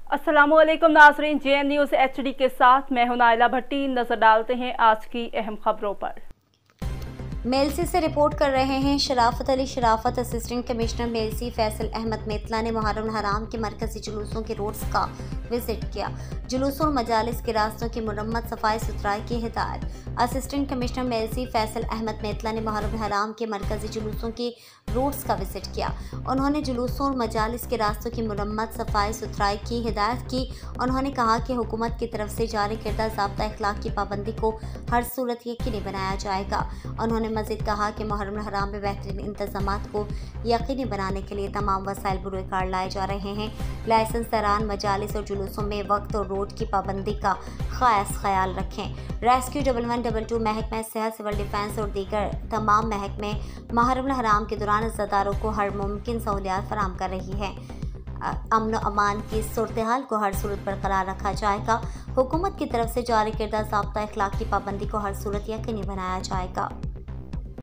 अस्सलामुअलैकुम नाज़रीन, JN news HD के साथ मैं हूं नाइला भट्टी। नजर डालते हैं आज की अहम खबरों पर। मेलसी से रिपोर्ट कर रहे हैं शराफत अली शराफत। असिस्टेंट कमिश्नर मेलसी फैसल अहमद मेतला ने मुहर्रम हराम के मरकजी जुलूसों के रोड्स का विजिट किया। जुलूसों और मजालिस के रास्तों की मुरम्मत सफाई सुथराई की हिदायत। असिस्टेंट कमिश्नर मेलसी फैसल अहमद मेतला ने मुहर्रम हराम के मरकजी जुलूसों के रोड्स का विजिट किया। उन्होंने जुलूसों और मजालिस के रास्तों की मुरम्मत सफाई सुथराई की हिदायत की। उन्होंने कहा कि हुकूमत की तरफ से जारी करदा ज़ाब्ता अखलाक की पाबंदी को हर सूरत यकीनी बनाया जाएगा। उन्होंने मज़ीद कहा कि मुहर्रम हराम में बेहतरीन इंतजामात को यकीनी बनाने के लिए तमाम वसाइल बुरुकार लाए जा रहे हैं। लाइसेंस दौरान मजालिस और जुलूसों में वक्त और रोड की पाबंदी का खास ख्याल रखें। रेस्क्यू 1112 महकमा सेहत, सिविल डिफेंस और दीगर तमाम महकमे मुहर्रम हराम के दौरान इज़्ज़तदारों को हर मुमकिन सहूलियात फराहम कर रही हैं। अमन अमान की सूरत हाल को हर सूरत बरकरार रखा जाएगा। हुकूमत की तरफ से जारी करदा ज़ाब्ता अखलाक की पाबंदी को हर सूरत यकीनी बनाया जाएगा।